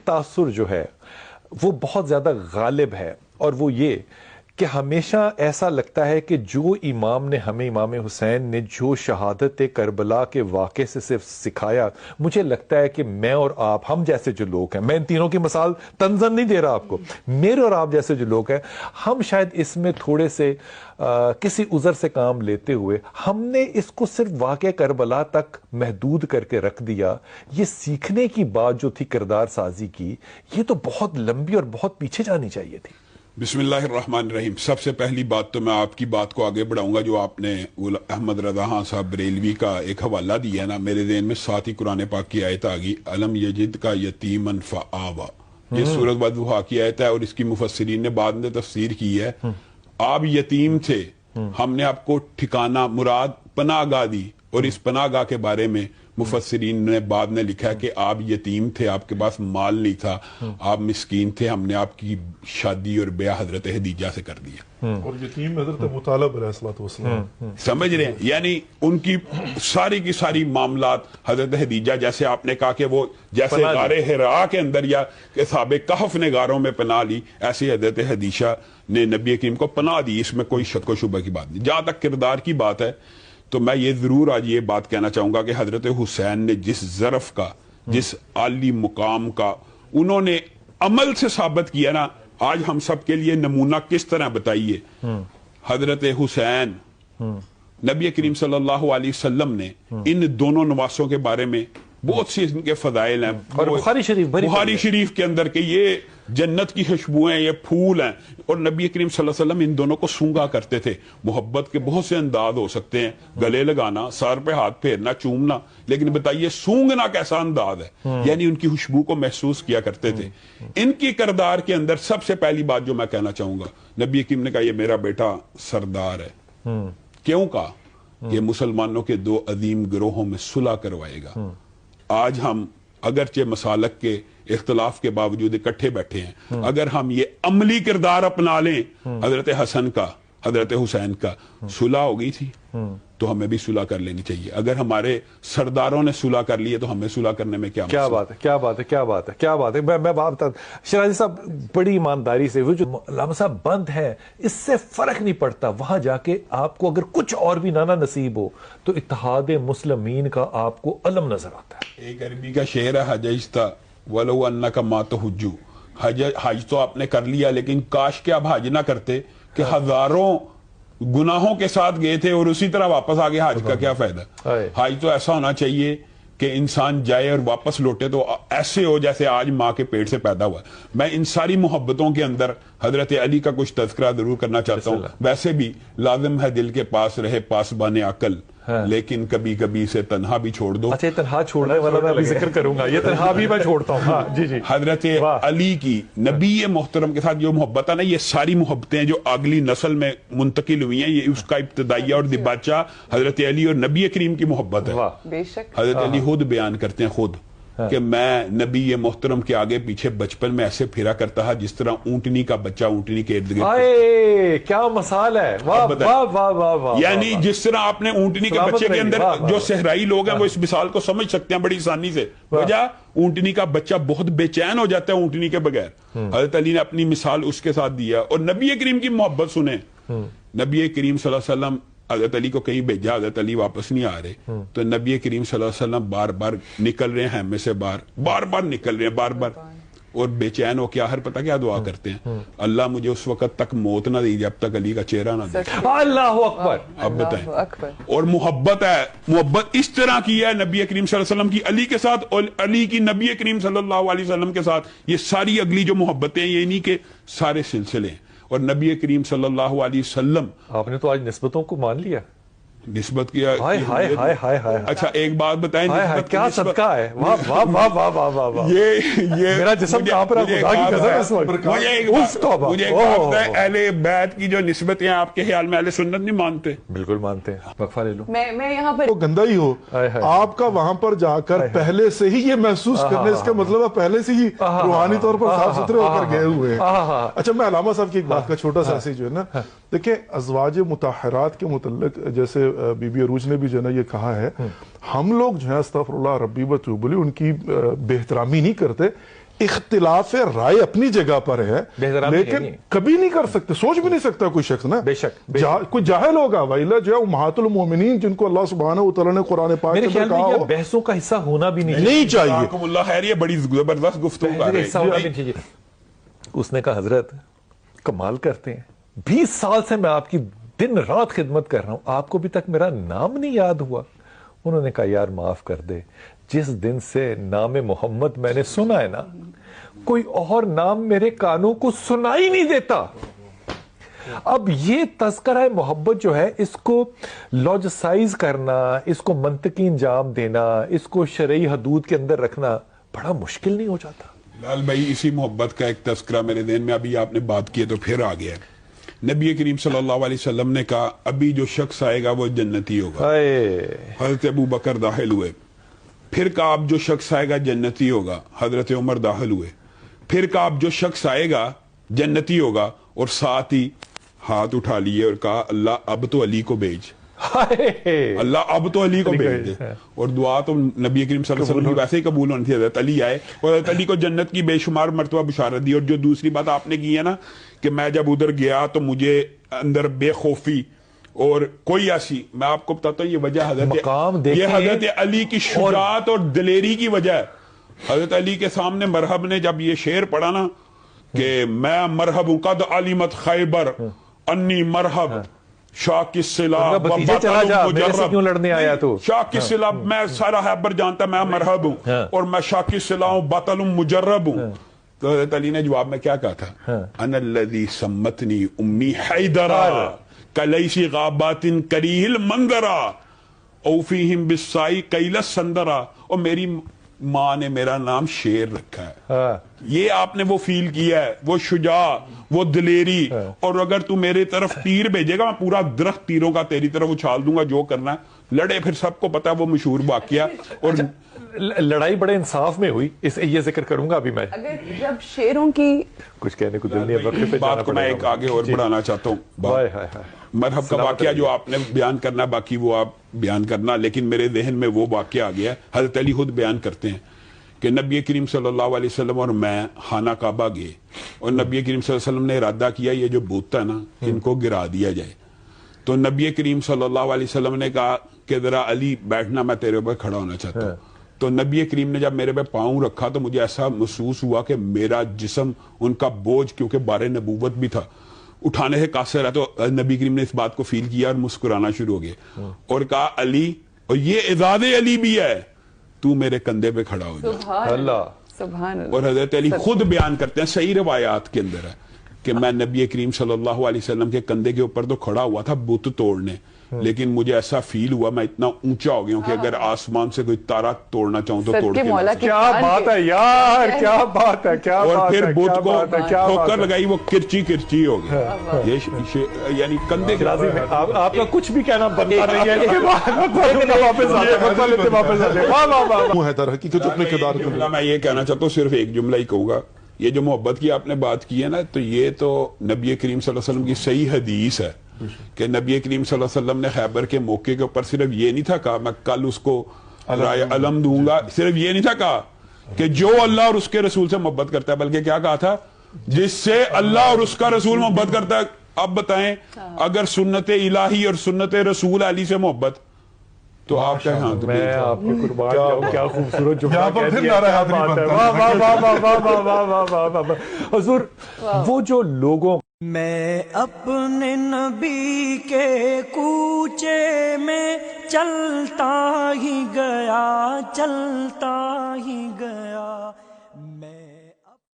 تاثر جو ہے وہ بہت زیادہ غالب ہے، اور وہ یہ کہ ہمیشہ ایسا لگتا ہے کہ جو امام نے ہمیں، امام حسین نے جو شہادت کربلا کے واقعے سے صرف سکھایا، مجھے لگتا ہے کہ میں اور آپ، ہم جیسے جو لوگ ہیں، میں ان تینوں کی مثال تنزن نہیں دے رہا آپ کو، میرے اور آپ جیسے جو لوگ ہیں، ہم شاید اس میں تھوڑے سے کسی عذر سے کام لیتے ہوئے ہم نے اس کو صرف واقعہ کربلا تک محدود کر کے رکھ دیا۔ یہ سیکھنے کی بات جو تھی کردار سازی کی، یہ تو بہت لمبی اور بہت پیچھے جانی چاہیے تھی۔ بسم اللہ الرحمن الرحیم۔ سب سے پہلی بات تو میں آپ کی بات کو آگے بڑھاؤں گا، جو آپ نے احمد رضا خان صاحب بریلوی کا ایک حوالہ دیا ہے نا، میرے ذہن میں ساتھ ہی قرآن پاک کی آیت آ گئی، الم یجد کا یتیمن فآوا۔ یہ سورۃ والضحیٰ کی آیت ہے، اور اس کی مفسرین نے بعد میں تفسیر کی ہے۔ آپ یتیم تھے، ہم نے آپ کو ٹھکانہ مراد پناہ گاہ دی، اور اس پناہ گاہ کے بارے میں مفسرین نے بعد میں لکھا ہے کہ آپ یتیم تھے، آپ کے پاس مال نہیں تھا، آپ مسکین تھے، ہم نے آپ کی شادی اور بیاہ حضرت خدیجہ سے کر دیا۔ اور یتیم حضرت ابو طالب علیہ السلام، سمجھ رہے ہیں؟ یعنی ان کی ساری کی ساری معاملات حضرت خدیجہ، جیسے آپ نے کہا کہ وہ جیسے غار حرا کے اندر یا اصحاب کہف نے غاروں میں پناہ لی، ایسے حضرت خدیجہ نے نبی کریم کو پناہ دی، اس میں کوئی شک و شبہ کی بات نہیں۔ جہاں تک کردار کی بات ہے تو میں یہ ضرور آج یہ بات کہنا چاہوں گا کہ حضرت حسین نے جس ظرف کا، جس عالی مقام کا انہوں نے عمل سے ثابت کیا نا، آج ہم سب کے لیے نمونہ کس طرح بتائیے۔ حضرت حسین، نبی کریم صلی اللہ علیہ وسلم نے ان دونوں نواسوں کے بارے میں بہت سی ان کے فضائل ہیں، اور بخاری شریف کے اندر کہ یہ جنت کی خوشبوئیں، یہ پھول ہیں، اور نبی کریم صلی اللہ علیہ وسلم ان دونوں کو سونگا کرتے تھے۔ محبت کے بہت سے انداز ہو سکتے ہیں، گلے لگانا، سر پہ ہاتھ پھیرنا، چومنا، لیکن بتائیے سونگنا کیسا انداز ہے؟ یعنی ان کی خوشبو کو محسوس کیا کرتے تھے۔ ان کی کردار کے اندر سب سے پہلی بات جو میں کہنا چاہوں گا، نبی کریم نے کہا یہ میرا بیٹا سردار ہے۔ کیوں کہا؟ یہ مسلمانوں کے دو عظیم گروہوں میں صلح کروائے گا۔ آج ہم اگرچہ مسالک کے اختلاف کے باوجود اکٹھے بیٹھے ہیں، اگر ہم یہ عملی کردار اپنا لیں، حضرت حسن کا، حضرت حسین کا صلح ہو گئی تھی، تو ہمیں بھی صلح کر لینی چاہیے۔ اگر ہمارے سرداروں نے صلح کر لی ہے تو ہمیں صلح کرنے میں کیا بات ہے، کیا بات ہے، کیا بات ہے، کیا بات ہے۔ میں بات بتا، شیرازی صاحب بڑی ایمانداری سے، وہ جو علامہ صاحب بند ہے، اس سے فرق نہیں پڑتا، وہاں جا کے آپ کو اگر کچھ اور بھی نانا نصیب ہو تو اتحاد مسلمین کا آپ کو علم نظر آتا ہے۔ ایک عربی کا شعر ہے، حججت ولو انک ما تحج، حج تو آپ نے کر لیا، لیکن کاش کہ آپ حج نہ کرتے، کہ ہزاروں گناہوں کے ساتھ گئے تھے اور اسی طرح واپس آگے، حج کا کیا فائدہ؟ حج تو ایسا ہونا چاہیے کہ انسان جائے اور واپس لوٹے تو ایسے ہو جیسے آج ماں کے پیٹ سے پیدا ہوا۔ میں ان ساری محبتوں کے اندر حضرت علی کا کچھ تذکرہ ضرور کرنا چاہتا ہوں۔ ویسے بھی لازم ہے دل کے پاس رہے پاسبان عقل، لیکن کبھی کبھی اسے تنہا بھی چھوڑ دو۔ اچھا، تنہا چھوڑنے والا میں ابھی ذکر کروں گا، یہ تنہا بھی میں چھوڑتا ہوں۔ ہاں جی جی، حضرت علی کی نبی محترم کے ساتھ جو محبت ہے نا، یہ ساری محبتیں جو اگلی نسل میں منتقل ہوئی ہیں، یہ اس کا ابتدائیہ اور دباچہ حضرت علی اور نبی کریم کی محبت ہے۔ بے شک حضرت علی خود بیان کرتے ہیں خود کہ میں نبی محترم کے آگے پیچھے بچپن میں ایسے پھرا کرتا تھا جس طرح اونٹنی کا بچہ اونٹنی کے ارد گرد۔ کیا مثال ہے، واہ واہ واہ واہ واہ۔ یعنی جس طرح آپ نے اونٹنی کے بچے کے اندر، جو صحرائی لوگ ہیں وہ اس مثال کو سمجھ سکتے ہیں بڑی آسانی سے، وجہ اونٹنی کا بچہ بہت بے چین ہو جاتا ہے اونٹنی کے بغیر۔ حضرت علی نے اپنی مثال اس کے ساتھ دیا، اور نبی کریم کی محبت سنیں۔ نبی کریم صلی اللہ علیہ وسلم حضرت علی کو کہیں بھیجا، حضرت علی واپس نہیں آ رہے، تو نبی کریم صلی اللہ علیہ وسلم بار بار نکل رہے ہیں، میں سے بار بار نکل رہے ہیں، بار بار، اور بے چین ہو کے آخر پتہ کیا دعا کرتے ہیں؟ اللہ مجھے اس وقت تک موت نہ دی جب تک علی کا چہرہ نہ دیکھے۔ اللہ اکبر۔ اب بتائیں، اور محبت ہے، محبت اس طرح کی ہے نبی کریم صلی اللہ علیہ وسلم کی علی کے ساتھ، اور علی کی نبی کریم صلی اللہ علیہ وسلم کے ساتھ۔ یہ ساری اگلی جو محبتیں، یہ نہیں کہ سارے سلسلے ہیں۔ اور نبی کریم صلی اللہ علیہ وسلم، آپ نے تو آج نسبتوں کو مان لیا، نسبت کیا۔ ہائے ہائے ہائے ہائے ہائے۔ اچھا ایک بات بتائیں، کیا صدقہ ہے، واہ واہ واہ واہ واہ واہ واہ۔ یہ میرا جسم کانپ رہا ہے، خدا کی قسم اس وقت۔ مجھے ایک بات بتائیں، اہل بیت کی جو نسبتیں آپ کے خیال میں اہل سنت نہیں مانتے؟ بالکل مانتے ہیں، وقفہ لے لو۔ میں یہاں پر وہ گندا ہی ہو، آپ کا وہاں پر جا کر پہلے سے ہی یہ محسوس کرنے، اس کا مطلب ہے پہلے سے ہی روحانی طور پر صاف ستھرے ہو کر گئے ہوئے ہیں۔ اچھا، میں علامہ صاحب کی ایک بات کا چھوٹا سا ایسے جو ہے نا، دیکھیں ازواج مطہرات کے متعلق جیسے بی بی عروج نے بھی جو ہے نا یہ کہا ہے، ہم لوگ جو ہے استغفر اللہ ربی و توب لی، ان کی بے احترامی نہیں کرتے، اختلاف رائے اپنی جگہ پر ہے لیکن کبھی نہیں کر سکتے, سوچ بھی نہیں سکتا کوئی شخص نا, بے شک کوئی جاہل ہوگا وَإِلَّا جو ہے امہات المومنین جن کو اللہ سبحانہ وتعالی نے قرآن پاک میرے میں خیال کہا میں ہو, بحثوں کا حصہ ہونا بھی نہیں چاہیے. جزاکم اللہ خیر, یہ بڑی زبردست گفتگو کر رہے ہیں. اس نے کہا حضرت کمال کرتے ہیں, 20 سال سے میں آپ کی دن رات خدمت کر رہا ہوں, آپ کو بھی تک میرا نام نہیں یاد ہوا. انہوں نے کہا یار معاف کر دے, جس دن سے نام محمد میں نے سنا ہے نا, کوئی اور نام میرے کانوں کو سنائی نہیں دیتا. اب یہ تذکرہ محبت جو ہے, اس کو لاجسائز کرنا, اس کو منطقی انجام دینا, اس کو شرعی حدود کے اندر رکھنا بڑا مشکل نہیں ہو جاتا؟ لال بھائی, اسی محبت کا ایک تذکرہ میرے ذہن میں, ابھی آپ نے بات کی تو پھر آ گیا. نبی کریم صلی اللہ علیہ وسلم نے کہا ابھی جو شخص آئے گا وہ جنتی ہوگا. حضرت ابو بکر داخل ہوئے. پھر کہا اب جو شخص آئے گا جنتی ہوگا. حضرت عمر داخل ہوئے. پھر کہا اب جو شخص آئے گا جنتی ہوگا, اور ساتھ ہی ہاتھ اٹھا لیے اور کہا اللہ اب تو علی کو بھیج, اللہ اب تو علی کو بھیج دے. اور دعا تو نبی کریم صلی اللہ علیہ وسلم کی ویسے ہی قبول ہونی تھی. حضرت علی آئے اور حضرت علی کو جنت کی بے شمار مرتبہ بشارت دی. اور جو دوسری بات آپ نے کی ہے نا کہ میں جب ادھر گیا تو مجھے اندر بے خوفی اور کوئی ایسی, میں آپ کو بتاتا ہوں یہ وجہ حضرت علی کی شجاعت اور دلیری کی وجہ ہے. حضرت علی کے سامنے مرحب نے جب یہ شعر پڑھا نا کہ میں مرحب ہوں قد علمت خیبر انی مرحب شاہ کی سلا کیوں لڑنے آیا تو شاہ کی سلا, میں سارا خیبر جانتا میں مرحب ہوں, اور میں شاہ کی سلا ہوں بطل مجرب ہوں. تو حضرت علی نے جواب میں کیا کہا تھا, انا الذی سمتنی امی حیدرا کلیسی غابات کریہ المنظرا او فیہم بالسائی کیل السندرا. اور میری ماں نے میرا نام شیر رکھا ہے. یہ آپ نے وہ فیل کیا ہے, وہ شجاع, وہ دلیری. اور اگر تو میرے طرف تیر بھیجے گا میں پورا درخت تیروں کا تیری طرف اچھال دوں گا, جو کرنا ہے لڑے. پھر سب کو پتا ہے وہ مشہور واقعہ. اور لڑائی بڑے انصاف میں ہوئی, یہ ذکر کروں گا ابھی میں. اگر جب شیروں کی کچھ کہنے کو دل نہیں, وقت پہ بات کو میں ایک آگے اور بڑھانا چاہتا ہوں. مرحب کا واقعہ جو آپ نے بیان کرنا باقی وہ آپ بیان کرنا, لیکن میرے ذہن میں وہ واقعہ آ گیا. حضرت علی خود بیان کرتے ہیں کہ نبی کریم صلی اللہ علیہ وسلم اور میں خانہ کعبہ گئے, اور نبی کریم صلی اللہ علیہ وسلم نے ارادہ کیا یہ جو بت ہے نا ان کو گرا دیا جائے. تو نبی کریم صلی اللہ علیہ وسلم نے کہا کہ ذرا علی بیٹھنا, میں تیرے اوپر کھڑا ہونا چاہتا ہوں. تو نبی کریم نے جب میرے پہ پاؤں رکھا تو مجھے ایسا محسوس ہوا کہ میرا جسم ان کا بوجھ, کیونکہ بارے نبوت بھی تھا, اٹھانے سے قاصر ہے. تو نبی کریم نے اس بات کو فیل کیا اور مسکرانا شروع ہو گئے اور کہا علی, اور یہ اعزاز علی بھی ہے, تو میرے کندھے پہ کھڑا ہو جا. سبحان اللہ. اور حضرت علی خود بیان کرتے ہیں, صحیح روایات کے اندر ہے کہ میں نبی کریم صلی اللہ علیہ وسلم کے کندھے کے اوپر تو کھڑا ہوا تھا بت توڑنے, لیکن مجھے ایسا فیل ہوا میں اتنا اونچا ہو گیا ہوں کہ اگر آسمان سے کوئی تارا توڑنا چاہوں تو توڑ کے. کیا بات ہے یار, کیا بات ہے, کیا بات ہے. اور پھر بت کو ٹھوکر لگائی, وہ کرچی کرچی ہو گیا. یہ یعنی کندھے کے آپ کا کچھ بھی کہنا بنتا نہیں ہے. میں یہ کہنا چاہتا ہوں, صرف ایک جملہ ہی کہوں گا. یہ جو محبت کی آپ نے بات کی ہے نا, تو یہ تو نبی کریم صلی اللہ علیہ وسلم کی صحیح حدیث ہے کہ نبی کریم صلی اللہ علیہ وسلم نے خیبر کے موقع کے اوپر صرف یہ نہیں تھا کہا میں کل اس کو رائے علم دوں گا, صرف یہ نہیں تھا کہا کہ جو اللہ اور اس کے رسول سے محبت کرتا ہے, بلکہ کیا کہا تھا جس سے اللہ اور اس کا رسول محبت کرتا ہے. اب بتائیں اگر سنت الہی اور سنت رسول علی سے محبت تو آپ کا ہاں میں آپ کے قربان جاؤں. کیا خوبصورت یہاں پر پھر نعرہ حاضری بنتا ہے. حضور وہ جو لوگوں, میں اپنے نبی کے کوچے میں چلتا ہی گیا, چلتا ہی گیا. میں